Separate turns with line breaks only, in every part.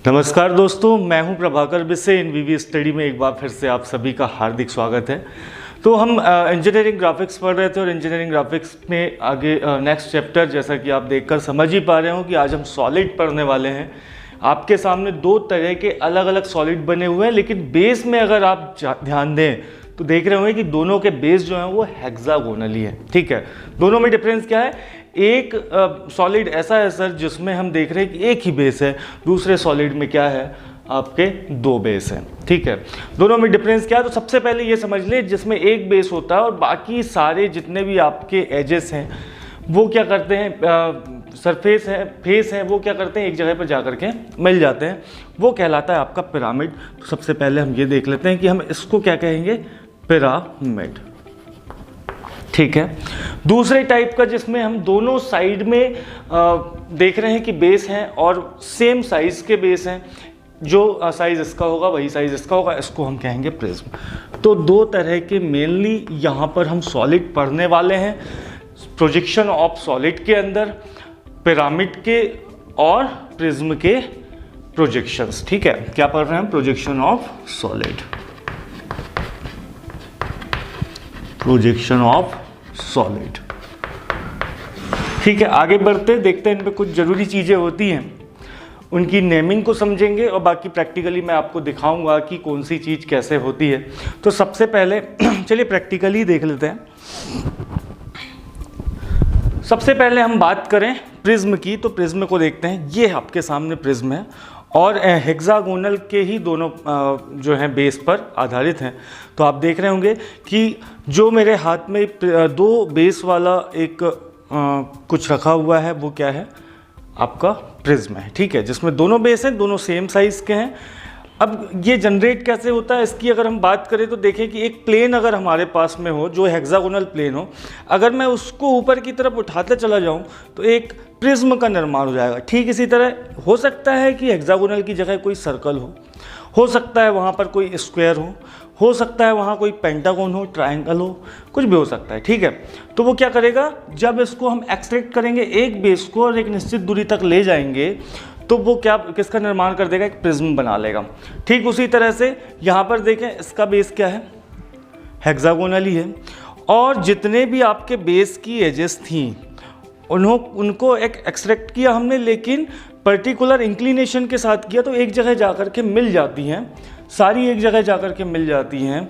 नमस्कार दोस्तों, मैं हूं प्रभाकर बिसे। इन वीवी स्टडी में एक बार फिर से आप सभी का हार्दिक स्वागत है। तो हम इंजीनियरिंग ग्राफिक्स पढ़ रहे थे और इंजीनियरिंग ग्राफिक्स में आगे नेक्स्ट चैप्टर, जैसा कि आप देखकर समझ ही पा रहे हो कि आज हम सॉलिड पढ़ने वाले हैं। आपके सामने दो तरह के अलग अलग सॉलिड बने हुए हैं, लेकिन बेस में अगर आप ध्यान दें तो देख रहे होंगे कि दोनों के बेस जो हैं वो हेक्सागोनली है। ठीक है, दोनों में डिफरेंस क्या है? एक सॉलिड ऐसा है सर जिसमें हम देख रहे हैं कि एक ही बेस है, दूसरे सॉलिड में क्या है, आपके दो बेस हैं। ठीक है, दोनों में डिफरेंस क्या है? तो सबसे पहले ये समझ ले, जिसमें एक बेस होता है और बाकी सारे जितने भी आपके एजेस हैं वो क्या करते हैं, सरफेस है, फेस है, वो क्या करते हैं, एक जगह पर जा कर के मिल जाते हैं। वो कहलाता है आपका पिरामिड। तो सबसे पहले हम ये देख लेते हैं कि हम इसको क्या कहेंगे, पिरामिड। ठीक है, दूसरे टाइप का जिसमें हम दोनों साइड में देख रहे हैं कि बेस हैं और सेम साइज के बेस हैं, जो साइज इसका होगा वही साइज इसका होगा, इसको हम कहेंगे प्रिज्म। तो दो तरह के मेनली यहाँ पर हम सॉलिड पढ़ने वाले हैं, प्रोजेक्शन ऑफ सॉलिड के अंदर, पिरामिड के और प्रिज्म के प्रोजेक्शंस। ठीक है, क्या पढ़ रहे हैं हम? Projection of solid, projection of solid. ठीक है, आगे बढ़ते देखते हैं, इन पे कुछ जरूरी चीजें होती हैं, उनकी नेमिंग को समझेंगे और बाकी प्रैक्टिकली मैं आपको दिखाऊंगा कि कौन सी चीज कैसे होती है। तो सबसे पहले चलिए प्रैक्टिकली देख लेते हैं। सबसे पहले हम बात करें प्रिज्म की, तो प्रिज्म को देखते हैं। ये आपके सामने प्रिज्म है और हेक्सागोनल के ही दोनों जो हैं बेस पर आधारित हैं। तो आप देख रहे होंगे कि जो मेरे हाथ में दो बेस वाला एक कुछ रखा हुआ है, वो क्या है, आपका प्रिज्म है। ठीक है, जिसमें दोनों बेस हैं, दोनों सेम साइज के हैं। अब ये जनरेट कैसे होता है इसकी अगर हम बात करें तो देखें कि एक प्लेन अगर हमारे पास में हो, जो हेक्सागोनल प्लेन हो, अगर मैं उसको ऊपर की तरफ उठाते चला जाऊं तो एक प्रिज्म का निर्माण हो जाएगा। ठीक इसी तरह हो सकता है कि हेक्सागोनल की जगह कोई सर्कल हो सकता है वहाँ पर कोई स्क्वायर हो सकता है वहाँ कोई पेंटागन हो, ट्रायंगल हो, कुछ भी हो सकता है। ठीक है, तो वो क्या करेगा, जब इसको हम एक्सट्रैक्ट करेंगे एक बेस को और एक निश्चित दूरी तक ले जाएंगे तो वो क्या, किसका निर्माण कर देगा, एक प्रिज्म बना लेगा। ठीक उसी तरह से यहाँ पर देखें, इसका बेस क्या है, हेक्सागोनल ही है और जितने भी आपके बेस की एजेस थी उनको एक एक्सट्रैक्ट किया हमने, लेकिन पर्टिकुलर इंक्लिनेशन के साथ किया तो एक जगह जाकर के मिल जाती हैं, सारी एक जगह जाकर के मिल जाती हैं।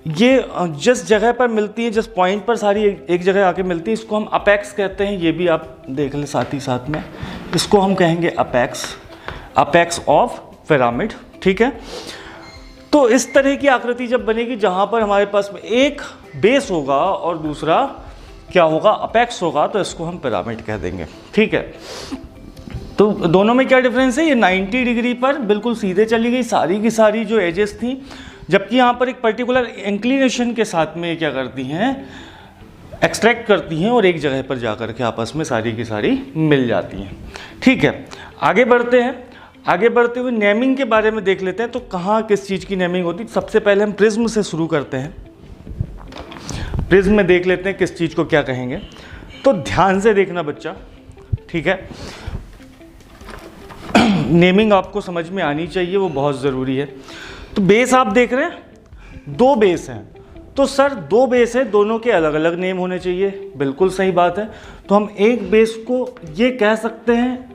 ये जिस जगह पर मिलती है, जिस पॉइंट पर सारी एक जगह आके मिलती है, इसको हम अपेक्स कहते हैं। ये भी आप देख लें साथ ही साथ में, इसको हम कहेंगे अपेक्स ऑफ पिरामिड। ठीक है, तो इस तरह की आकृति जब बनेगी जहाँ पर हमारे पास में एक बेस होगा और दूसरा क्या होगा, अपेक्स होगा, तो इसको हम पिरामिड कह देंगे। ठीक है, तो दोनों में क्या डिफरेंस है, ये 90 डिग्री पर बिल्कुल सीधे चली गई सारी की सारी जो एजेस थी, जबकि यहाँ पर एक पर्टिकुलर इंक्लिनेशन के साथ में क्या करती हैं, एक्सट्रैक्ट करती हैं और एक जगह पर जाकर के आपस में सारी की सारी मिल जाती हैं। ठीक है, आगे बढ़ते हैं। आगे बढ़ते हुए नेमिंग के बारे में देख लेते हैं, तो कहाँ किस चीज़ की नेमिंग होती है। सबसे पहले हम प्रिज्म से शुरू करते हैं। प्रिज्म में देख लेते हैं किस चीज़ को क्या कहेंगे। तो ध्यान से देखना बच्चा, ठीक है, नेमिंग आपको समझ में आनी चाहिए, वो बहुत ज़रूरी है। तो बेस आप देख रहे हैं, दो बेस हैं, तो सर दो बेस है, दोनों के अलग अलग नेम होने चाहिए, बिल्कुल सही बात है। तो हम एक बेस को ये कह सकते हैं,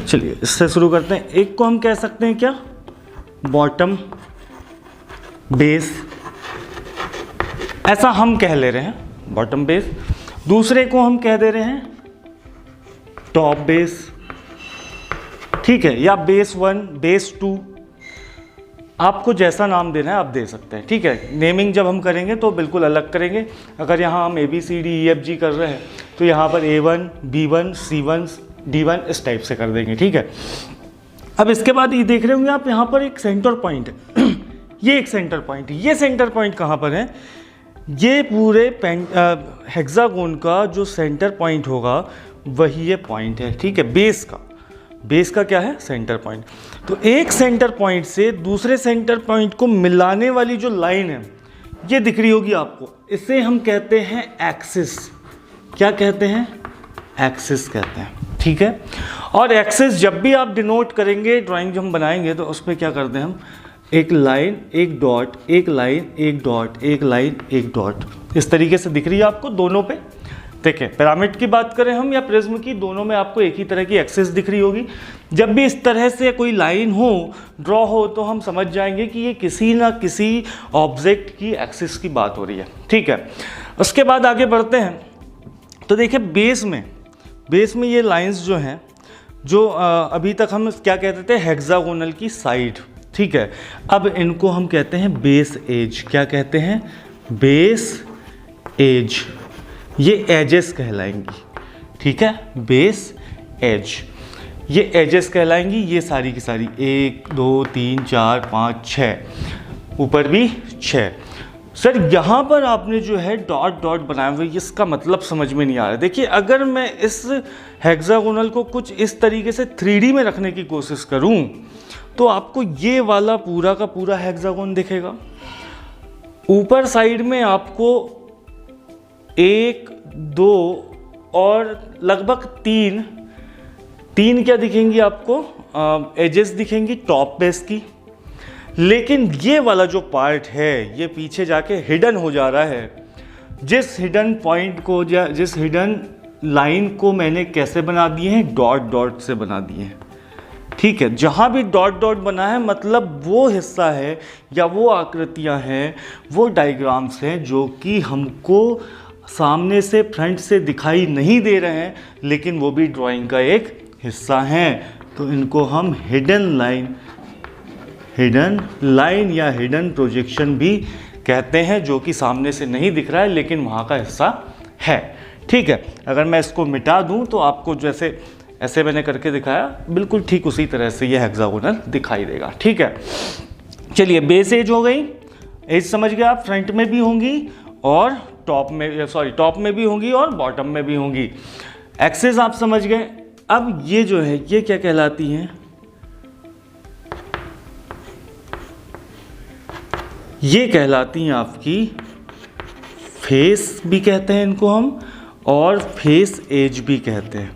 चलिए इससे शुरू करते हैं। एक को हम कह सकते हैं क्या, बॉटम बेस, ऐसा हम कह ले रहे हैं बॉटम बेस। दूसरे को हम कह दे रहे हैं टॉप बेस। ठीक है, या बेस 1, बेस 2, आपको जैसा नाम देना है आप दे सकते हैं। ठीक है, नेमिंग जब हम करेंगे तो बिल्कुल अलग करेंगे। अगर यहाँ हम ABCDEFG कर रहे हैं तो यहाँ पर A1, B1, C1, D1 इस टाइप से कर देंगे। ठीक है, अब इसके बाद ये देख रहे होंगे आप, यहाँ पर एक सेंटर पॉइंट है ये एक सेंटर पॉइंट है। ये सेंटर पॉइंट कहाँ पर है, ये पूरे हेक्सागोन का जो सेंटर पॉइंट होगा वही ये पॉइंट है। ठीक है, बेस का क्या है, सेंटर पॉइंट। तो एक सेंटर पॉइंट से दूसरे सेंटर पॉइंट को मिलाने वाली जो लाइन है ये दिख रही होगी आपको, इसे हम कहते हैं एक्सिस। क्या कहते हैं, एक्सिस कहते हैं। ठीक है। और एक्सेस जब भी आप डिनोट करेंगे, ड्राइंग जब हम बनाएंगे तो उसमें क्या करते हैं हम, एक लाइन एक डॉट, एक लाइन एक डॉट, एक लाइन एक डॉट, इस तरीके से दिख रही है आपको दोनों पे। देखिए पिरामिड की बात करें हम या प्रिज्म की, दोनों में आपको एक ही तरह की एक्सेस दिख रही होगी। जब भी इस तरह से कोई लाइन हो, ड्रॉ हो, तो हम समझ जाएंगे कि ये किसी ना किसी ऑब्जेक्ट की एक्सेस की बात हो रही है, ठीक है। उसके बाद आगे बढ़ते हैं तो देखिए बेस में ये लाइंस जो हैं, जो अभी तक हम क्या कहते थे, हेक्सागोनल की साइड, ठीक है। अब इनको हम कहते हैं बेस एज। क्या कहते हैं? Base edge. ये एजेस कहलाएंगी, ठीक है, बेस एज, ये एजेस कहलाएंगी। ये सारी की सारी 1 2 3 4 5 6, ऊपर भी 6। सर यहाँ पर आपने जो है डॉट डॉट बनाए हुए, इसका मतलब समझ में नहीं आ रहा। देखिए अगर मैं इस हेक्सागोनल को कुछ इस तरीके से 3D में रखने की कोशिश करूँ तो आपको ये वाला पूरा का पूरा हेक्सागोन दिखेगा। ऊपर साइड में आपको 1 2 और लगभग 3 क्या दिखेंगी आपको, एजेस दिखेंगी टॉप बेस की। लेकिन ये वाला जो पार्ट है ये पीछे जाके हिडन हो जा रहा है। जिस हिडन पॉइंट को जिस हिडन लाइन को मैंने कैसे बना दिए हैं, डॉट डॉट से बना दिए हैं, ठीक है। जहाँ भी डॉट डॉट बना है मतलब वो हिस्सा है या वो आकृतियाँ हैं, वो डायग्राम्स हैं जो कि हमको सामने से फ्रंट से दिखाई नहीं दे रहे हैं, लेकिन वो भी ड्राइंग का एक हिस्सा हैं। तो इनको हम हिडन लाइन या हिडन प्रोजेक्शन भी कहते हैं, जो कि सामने से नहीं दिख रहा है लेकिन वहाँ का हिस्सा है, ठीक है। अगर मैं इसको मिटा दूँ तो आपको जैसे ऐसे मैंने करके दिखाया, बिल्कुल ठीक उसी तरह से ये हेक्सागोनल दिखाई देगा, ठीक है। चलिए बेस एज हो गई, एज समझ गए आप, फ्रंट में भी होंगी और टॉप में भी होंगी और बॉटम में भी होंगी। एक्सेस आप समझ गए। अब ये जो है ये क्या कहलाती हैं, ये कहलाती हैं आपकी फेस भी कहते हैं इनको हम, और फेस एज भी कहते हैं।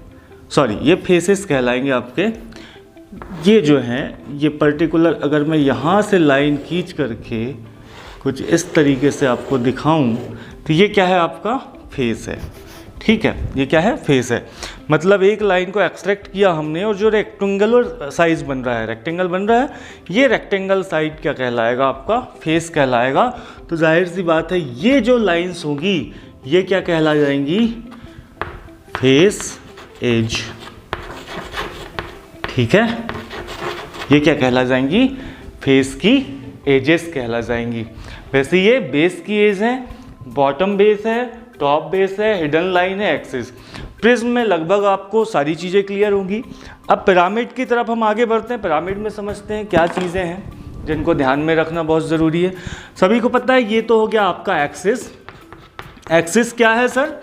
सॉरी, ये फेसेस कहलाएंगे आपके। ये जो हैं ये पर्टिकुलर, अगर मैं यहाँ से लाइन खींच करके कुछ इस तरीके से आपको दिखाऊं तो ये क्या है, आपका फेस है, ठीक है। ये क्या है, फेस है। मतलब एक लाइन को एक्सट्रैक्ट किया हमने और जो रेक्टेंगुलर साइज बन रहा है, रेक्टेंगल बन रहा है, ये रेक्टेंगल साइड क्या कहलाएगा, आपका फेस कहलाएगा। तो जाहिर सी बात है ये जो लाइंस होगी ये क्या कहला जाएंगी, फेस एज, ठीक है। ये क्या कहला जाएंगी, फेस की एजेस कहला जाएंगी। वैसे ये बेस की एज है, बॉटम बेस है, टॉप बेस है, हिडन लाइन है, एक्सिस। प्रिज्म में लगभग आपको सारी चीज़ें क्लियर होंगी। अब पिरामिड की तरफ हम आगे बढ़ते हैं। पिरामिड में समझते हैं क्या चीज़ें हैं जिनको ध्यान में रखना बहुत ज़रूरी है। सभी को पता है ये तो हो गया आपका एक्सिस। एक्सिस क्या है सर,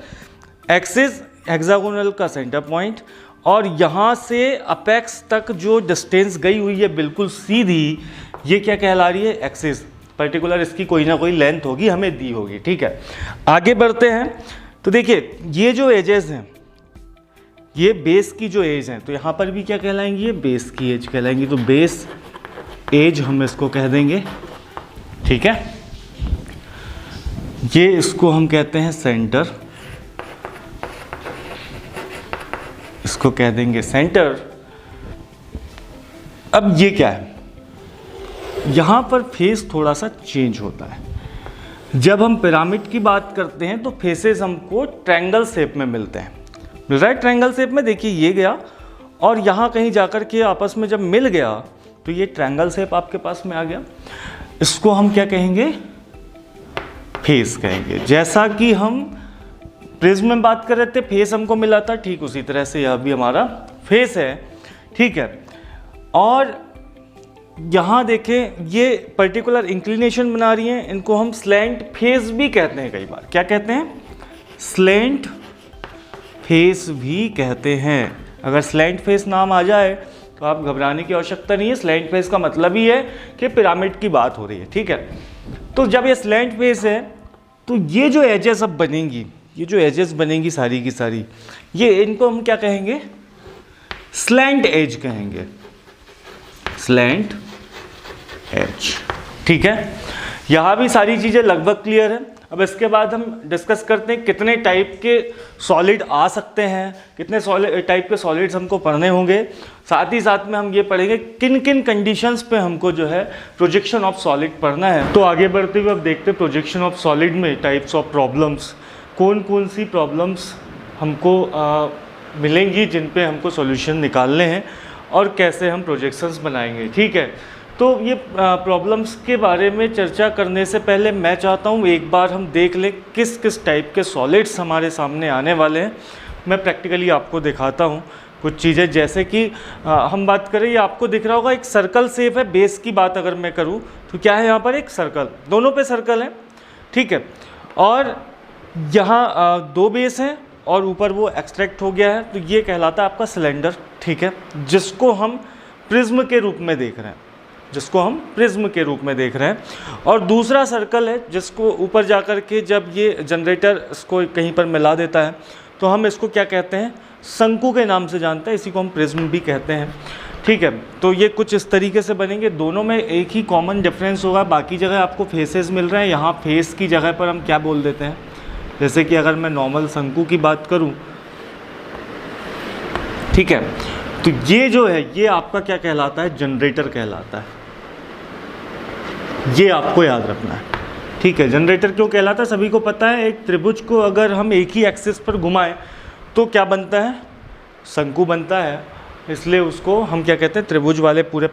एक्सिस हेक्सागोनल का सेंटर पॉइंट, और यहाँ से अपेक्स तक जो डिस्टेंस गई हुई है बिल्कुल सीधी, ये क्या कहला रही है, एक्सिस। पर्टिकुलर इसकी कोई ना कोई लेंथ होगी, हमें दी होगी, ठीक है। आगे बढ़ते हैं तो देखिए ये जो एजेस हैं, ये बेस की जो एज हैं, तो यहाँ पर भी क्या कहलाएंगी, ये बेस की एज कहलाएंगी। तो बेस एज हम इसको कह देंगे, ठीक है। ये इसको हम कहते हैं सेंटर, इसको कह देंगे सेंटर। अब ये क्या है, यहाँ पर फेस थोड़ा सा चेंज होता है। जब हम पिरामिड की बात करते हैं तो फेसेस हमको ट्रायंगल शेप में मिलते हैं, राइट। ट्रायंगल शेप में देखिए ये गया और यहाँ कहीं जाकर के आपस में जब मिल गया तो ये ट्रायंगल शेप आपके पास में आ गया। इसको हम क्या कहेंगे, फेस कहेंगे। जैसा कि हम प्रिज्म में बात कर रहे थे, फेस हमको मिला था, ठीक उसी तरह से यह भी हमारा फेस है, ठीक है। और यहाँ देखें ये पर्टिकुलर इंक्लिनेशन बना रही हैं, इनको हम स्लैंट फेस भी कहते हैं। कई बार क्या कहते हैं, स्लैंट फेस भी कहते हैं। अगर स्लैंट फेस नाम आ जाए तो आप घबराने की आवश्यकता नहीं है। स्लैंट फेस का मतलब ही है कि पिरामिड की बात हो रही है, ठीक है। तो जब ये स्लैंट फेस है तो ये जो एजेस अब बनेंगी, ये जो एजेस बनेंगी सारी की सारी, ये इनको हम क्या कहेंगे, स्लैंट एज कहेंगे, स्लैंट एज। ठीक है, यहाँ भी सारी चीज़ें लगभग क्लियर है। अब इसके बाद हम डिस्कस करते हैं कितने टाइप के सॉलिड आ सकते हैं, कितने टाइप के सॉलिड्स हमको पढ़ने होंगे। साथ ही साथ में हम ये पढ़ेंगे किन किन कंडीशंस पे हमको जो है प्रोजेक्शन ऑफ सॉलिड पढ़ना है। तो आगे बढ़ते हुए अब देखते हैं प्रोजेक्शन ऑफ सॉलिड में टाइप्स ऑफ प्रॉब्लम्स, कौन कौन सी प्रॉब्लम्स हमको मिलेंगी जिन पे हमको सॉल्यूशन निकालने हैं और कैसे हम प्रोजेक्शंस बनाएंगे। ठीक है, तो ये प्रॉब्लम्स के बारे में चर्चा करने से पहले मैं चाहता हूँ एक बार हम देख लें किस किस टाइप के सॉलिड्स हमारे सामने आने वाले हैं। मैं प्रैक्टिकली आपको दिखाता हूँ कुछ चीज़ें, जैसे कि हम बात करें, ये आपको दिख रहा होगा एक सर्कल शेप है। बेस की बात अगर मैं करूँ तो क्या है, यहाँ पर एक सर्कल, दोनों पे सर्कल है। ठीक है, और यहाँ दो बेस हैं और ऊपर वो एक्सट्रैक्ट हो गया है, तो ये कहलाता है आपका सिलेंडर। ठीक है, जिसको हम प्रिज्म के रूप में देख रहे हैं, जिसको हम प्रिज्म के रूप में देख रहे हैं। और दूसरा सर्कल है जिसको ऊपर जाकर के जब ये जनरेटर इसको कहीं पर मिला देता है तो हम इसको क्या कहते हैं, शंकु के नाम से जानते हैं, इसी को हम प्रिज्म भी कहते हैं। ठीक है, तो ये कुछ इस तरीके से बनेंगे। दोनों में एक ही कॉमन डिफरेंस होगा, बाकी जगह आपको फेसेस मिल रहे हैं, यहाँ फेस की जगह पर हम क्या बोल देते हैं, जैसे कि अगर मैं नॉर्मल शंकु की बात करूँ, ठीक है, तो ये जो है ये आपका क्या कहलाता है, जनरेटर कहलाता है। ये आपको याद रखना है। ठीक है, जनरेटर क्यों कहलाता है सभी को पता है। एक त्रिभुज को अगर हम एक ही एक्सिस पर घुमाएं तो क्या बनता है, शंकु बनता है। इसलिए उसको हम क्या कहते हैं, त्रिभुज वाले पूरे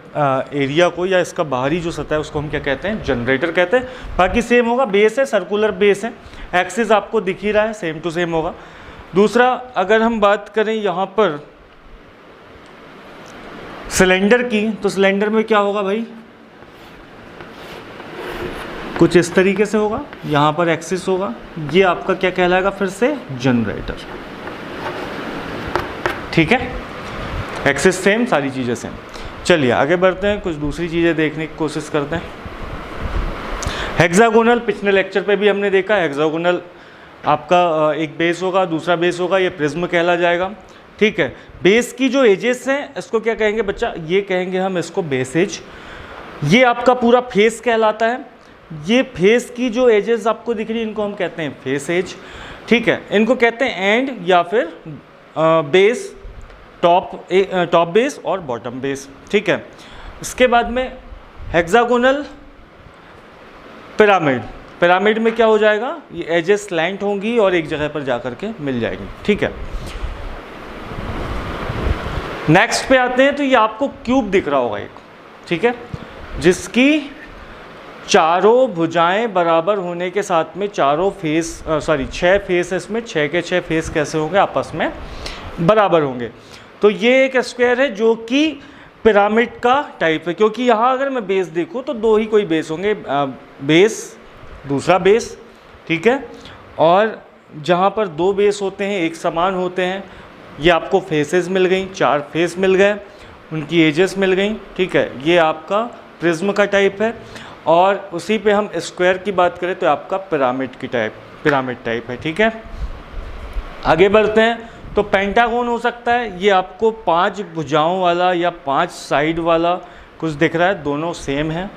एरिया को या इसका बाहरी जो सतह है उसको हम क्या कहते हैं, जनरेटर कहते हैं। बाकी सेम होगा, बेस है, सर्कुलर बेस है, एक्सिस आपको दिख ही रहा है, सेम टू सेम होगा। दूसरा अगर हम बात करें यहाँ पर सिलेंडर की, तो सिलेंडर में क्या होगा भाई, कुछ इस तरीके से होगा, यहाँ पर एक्सिस होगा, ये आपका क्या कहलाएगा फिर से, जनरेटर। ठीक है, एक्सिस सेम, सारी चीज़ें सेम। चलिए आगे बढ़ते हैं, कुछ दूसरी चीज़ें देखने की कोशिश करते हैं। हेक्सागोनल, पिछले लेक्चर पे भी हमने देखा, हेक्सागोनल आपका एक बेस होगा, दूसरा बेस होगा, ये प्रिज्म कहला जाएगा। ठीक है, बेस की जो एजेस हैं इसको क्या कहेंगे बच्चा, ये कहेंगे हम इसको बेस एज। ये आपका पूरा फेस कहलाता है। ये फेस की जो एजेस आपको दिख रही है इनको हम कहते हैं फेस एज। ठीक है, इनको कहते हैं एंड या फिर बेस, टॉप बेस और बॉटम बेस। ठीक है, इसके बाद में हेक्सागोनल पिरामिड, पिरामिड में क्या हो जाएगा, ये एजेस स्लैंट होंगी और एक जगह पर जाकर के मिल जाएंगी। ठीक है, नेक्स्ट पे आते हैं, तो ये आपको क्यूब दिख रहा होगा एक, ठीक है, जिसकी चारों भुजाएं बराबर होने के साथ में चारों फेस, सॉरी 6 फेस है इसमें, 6 के 6 फेस कैसे होंगे, आपस में बराबर होंगे। तो ये एक स्क्वायर है जो कि पिरामिड का टाइप है, क्योंकि यहाँ अगर मैं बेस देखूँ तो दो ही कोई बेस होंगे, बेस, दूसरा बेस। ठीक है, और जहाँ पर दो बेस होते हैं एक समान होते हैं, ये आपको फेसेस मिल गई, 4 फेस मिल गए, उनकी एजेस मिल गई। ठीक है, ये आपका प्रिज्म का टाइप है। और उसी पे हम स्क्वायर की बात करें तो आपका पिरामिड की टाइप, पिरामिड टाइप है। ठीक है, आगे बढ़ते हैं, तो पेंटागन हो सकता है, ये आपको 5 भुजाओं वाला या 5 साइड वाला कुछ दिख रहा है, दोनों सेम है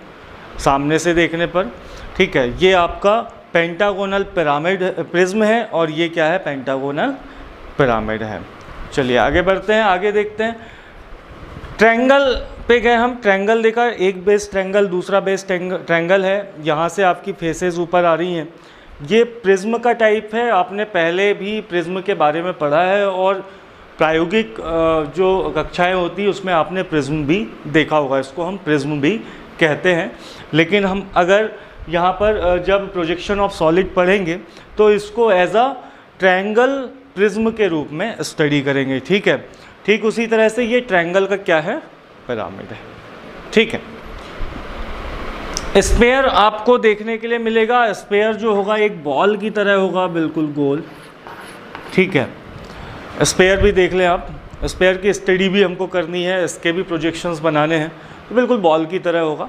सामने से देखने पर। ठीक है, ये आपका पेंटागोनल पिरामिड प्रिज्म है और ये क्या है, पेंटागोनल पिरामिड है। चलिए आगे बढ़ते हैं, आगे देखते हैं। ट्रायंगल पे गए हम, ट्रायंगल देखा, एक बेस ट्रायंगल, दूसरा बेस ट्रायंगल है, यहाँ से आपकी फेसेस ऊपर आ रही हैं। ये प्रिज्म का टाइप है, आपने पहले भी प्रिज्म के बारे में पढ़ा है और प्रायोगिक जो कक्षाएं होती है उसमें आपने प्रिज्म भी देखा होगा, इसको हम प्रिज्म भी कहते हैं। लेकिन हम अगर यहाँ पर जब प्रोजेक्शन ऑफ सॉलिड पढ़ेंगे तो इसको एज अ ट्रायंगल प्रिज्म के रूप में स्टडी करेंगे। ठीक है, ठीक उसी तरह से ये ट्रायंगल का क्या है, पिरामिड है। ठीक है, स्फेयर आपको देखने के लिए मिलेगा, स्फेयर जो होगा एक बॉल की तरह होगा, बिल्कुल गोल। ठीक है, स्फेयर भी देख लें आप, स्फेयर की स्टडी भी हमको करनी है, इसके भी प्रोजेक्शंस बनाने हैं, तो बिल्कुल बॉल की तरह होगा।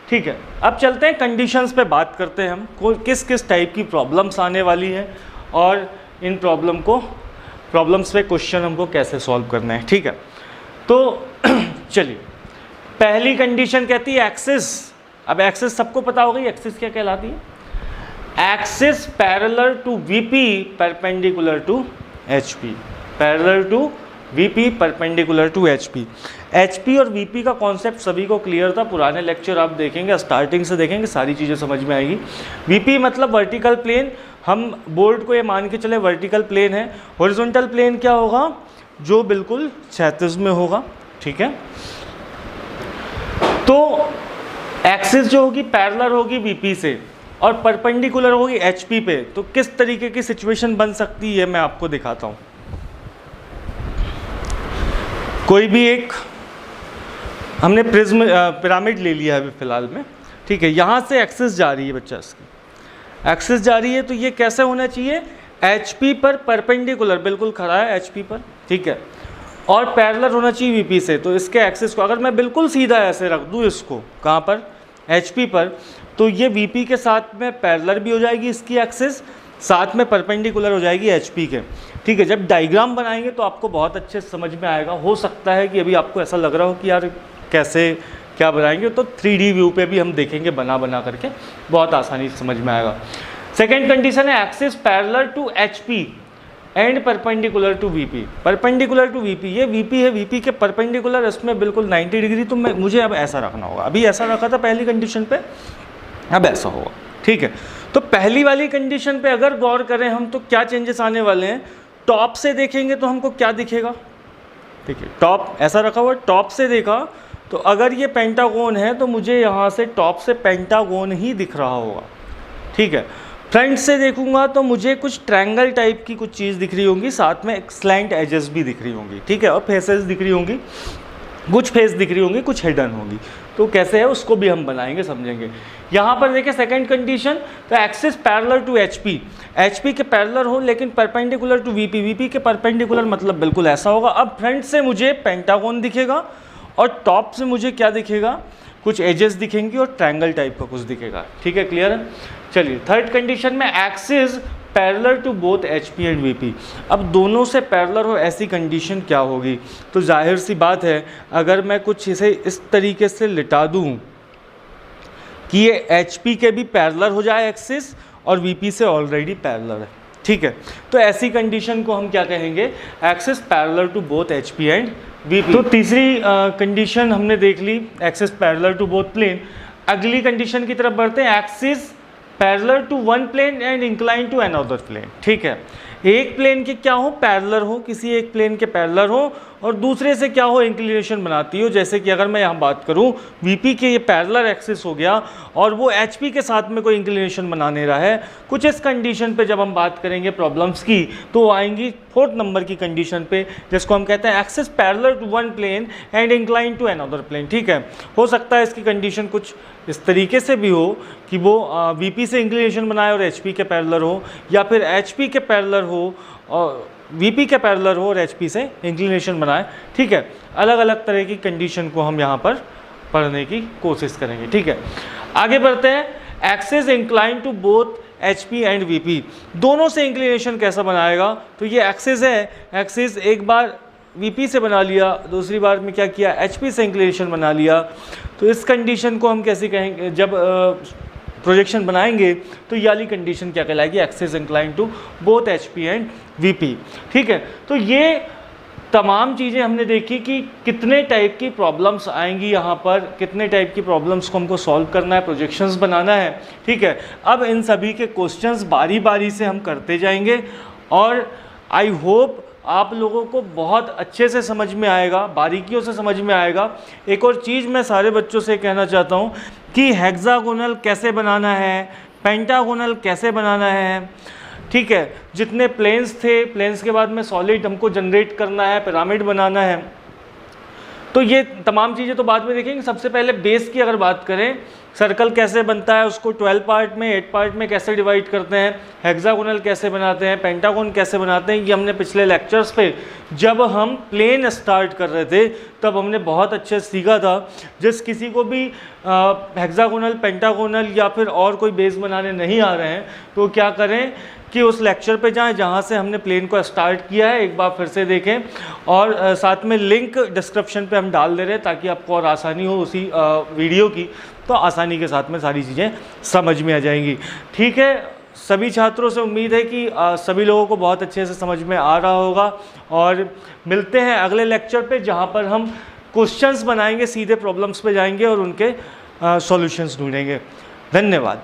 ठीक है, अब चलते हैं कंडीशंस पे बात करते हैं हम, किस किस टाइप की प्रॉब्लम्स आने वाली है और इन प्रॉब्लम्स पे क्वेश्चन हमको कैसे सॉल्व करना है। ठीक है, तो चलिए, पहली कंडीशन कहती है एक्सिस। अब एक्सिस सबको पता होगी, एक्सिस क्या कहलाती है? Axis parallel to VP perpendicular to HP, parallel to VP perpendicular to HP. HP और वीपी का कॉन्सेप्ट सभी को क्लियर था, पुराने लेक्चर आप देखेंगे, स्टार्टिंग से देखेंगे, सारी चीज़ें समझ में आएगी। वीपी मतलब वर्टिकल प्लेन, हम बोर्ड को ये मान के चले वर्टिकल प्लेन है। हॉरिजॉन्टल प्लेन क्या होगा? जो बिल्कुल क्षैतिज में होगा, ठीक है। तो एक्सिस जो होगी पैरेलल होगी वीपी से और परपेंडिकुलर होगी एचपी पे। तो किस तरीके की सिचुएशन बन सकती है मैं आपको दिखाता हूं। कोई भी एक हमने प्रिज्म पिरामिड ले लिया है अभी फिलहाल में, ठीक है। यहाँ से एक्सिस जा रही है बच्चा, इसकी एक्सिस जा रही है, तो ये कैसे होना चाहिए? एचपी पर परपेंडिकुलर, बिल्कुल खड़ा है एचपी पर, ठीक है, और पैरेलल होना चाहिए वीपी से। तो इसके एक्सिस को अगर मैं बिल्कुल सीधा ऐसे रख दूँ इसको, कहाँ पर? एचपी पर, तो ये वीपी के साथ में पैरेलल भी हो जाएगी इसकी एक्सिस, साथ में परपेंडिकुलर हो जाएगी एचपी के, ठीक है। जब डायग्राम बनाएंगे तो आपको बहुत अच्छे से समझ में आएगा। हो सकता है कि अभी आपको ऐसा लग रहा हो कि यार कैसे क्या बनाएंगे, तो 3D व्यू पे भी हम देखेंगे बना बना करके, बहुत आसानी से समझ में आएगा। सेकेंड कंडीशन है axis parallel to HP and perpendicular to VP. Perpendicular to VP, ये वीपी है, वीपी के परपेंडिकुलर, इसमें बिल्कुल 90 डिग्री। तो मुझे अब ऐसा रखना होगा, अभी ऐसा रखा था पहली कंडीशन पे, अब ऐसा होगा, ठीक है। तो पहली वाली कंडीशन पे अगर गौर करें हम तो क्या चेंजेस आने वाले हैं? टॉप से देखेंगे तो हमको क्या दिखेगा? ठीक है, टॉप ऐसा रखा हुआ, टॉप से देखा तो अगर ये पेंटागोन है तो मुझे यहाँ से टॉप से पेंटागोन ही दिख रहा होगा, ठीक है। फ्रंट से देखूंगा तो मुझे कुछ ट्रायंगल टाइप की कुछ चीज़ दिख रही होंगी, साथ में एक स्लैंट एजेस भी दिख रही होंगी, ठीक है, और फेसेस दिख रही होंगी, कुछ फेस दिख रही होंगी, कुछ हिडन होंगी। तो कैसे है उसको भी हम बनाएंगे, समझेंगे। यहाँ पर देखिए सेकंड कंडीशन, तो axis parallel to HP, HP के पैरेलल हो लेकिन परपेंडिकुलर टू वीपी, वीपी के परपेंडिकुलर, मतलब बिल्कुल ऐसा होगा। अब फ्रंट से मुझे पेंटागोन दिखेगा और टॉप से मुझे क्या दिखेगा? कुछ एजेस दिखेंगी और ट्रायंगल टाइप का कुछ दिखेगा, ठीक है, क्लियर है। चलिए थर्ड कंडीशन में axis parallel to both HP and VP. अब दोनों से पैरेलल हो ऐसी कंडीशन क्या होगी? तो जाहिर सी बात है, अगर मैं कुछ इसे इस तरीके से लिटा दूं कि ये एचपी के भी पैरेलल हो जाए एक्सिस और वीपी से ऑलरेडी पैरेलल है, ठीक है, तो ऐसी कंडीशन को हम क्या कहेंगे? Axis parallel to both HP and VP. तो तीसरी कंडीशन हमने देख ली, axis parallel to both plane. अगली कंडीशन की तरफ बढ़ते हैं, axis parallel to one plane and incline to another plane, ठीक है। एक प्लेन के क्या हो? पैरेलल हो, किसी एक प्लेन के पैरेलल हो और दूसरे से क्या हो? इंक्लिनेशन बनाती हो। जैसे कि अगर मैं यहाँ बात करूँ, वीपी के ये पैरेलल एक्सिस हो गया और वो एचपी के साथ में कोई इंक्लिनेशन बना नहीं रहा है। कुछ इस कंडीशन पे जब हम बात करेंगे प्रॉब्लम्स की तो आएंगी फोर्थ नंबर की कंडीशन पे, जिसको हम कहते हैं axis parallel to one plane and incline to another plane, ठीक है। हो सकता है इसकी कंडीशन कुछ इस तरीके से भी हो कि वो वीपी से इंक्लिनेशन बनाए और एचपी के पैरेलल हो, या फिर एचपी के पैरेलल हो और वीपी के पैरेलल हो और एचपी से इंक्लिनेशन बनाए, ठीक है। अलग अलग तरह की कंडीशन को हम यहाँ पर पढ़ने की कोशिश करेंगे, ठीक है। आगे बढ़ते हैं, axis incline to both HP and VP, दोनों से इंक्लिनेशन कैसा बनाएगा? तो ये एक्सिस है, एक्सिस एक बार वीपी से बना लिया, दूसरी बार में क्या किया? एचपी से इंक्लिनेशन बना लिया। तो इस कंडीशन को हम कैसे कहेंगे? जब प्रोजेक्शन बनाएंगे तो ये वाली कंडीशन क्या कहलाएगी? Axis incline to both HP and VP, ठीक है। तो ये तमाम चीज़ें हमने देखी कि कितने टाइप की प्रॉब्लम्स आएंगी यहाँ पर, कितने टाइप की प्रॉब्लम्स को हमको सॉल्व करना है, प्रोजेक्शंस बनाना है, ठीक है। अब इन सभी के क्वेश्चंस बारी बारी से हम करते जाएंगे और आई होप आप लोगों को बहुत अच्छे से समझ में आएगा, बारीकियों से समझ में आएगा। एक और चीज़ मैं सारे बच्चों से कहना चाहता हूँ कि हेक्सागोनल कैसे बनाना है, पेंटागोनल कैसे बनाना है, ठीक है। जितने प्लेन्स थे, प्लेन्स के बाद में सॉलिड हमको जनरेट करना है, पिरामिड बनाना है, तो ये तमाम चीज़ें तो बाद में देखेंगे। सबसे पहले बेस की अगर बात करें, सर्कल कैसे बनता है, उसको 12 पार्ट में 8 पार्ट में कैसे डिवाइड करते हैं, हेक्सागोनल कैसे बनाते हैं, पेंटागोन कैसे बनाते हैं, ये हमने पिछले लेक्चर्स पे जब हम प्लेन स्टार्ट कर रहे थे तब हमने बहुत अच्छे से सीखा था। जिस किसी को भी हेक्सागोनल, पेंटागोनल या फिर और कोई बेस बनाने नहीं आ रहे हैं तो क्या करें कि उस लेक्चर पे जाएं जहां से हमने प्लेन को स्टार्ट किया है, एक बार फिर से देखें। और साथ में लिंक डिस्क्रिप्शन पे हम डाल दे रहे हैं ताकि आपको और आसानी हो उसी वीडियो की, तो आसानी के साथ में सारी चीज़ें समझ में आ जाएंगी। ठीक है, सभी छात्रों से उम्मीद है कि सभी लोगों को बहुत अच्छे से समझ में आ रहा होगा। और मिलते हैं अगले लेक्चर पे जहाँ पर हम क्वेश्चंस बनाएंगे, सीधे प्रॉब्लम्स पे जाएंगे और उनके सॉल्यूशंस ढूंढेंगे। धन्यवाद।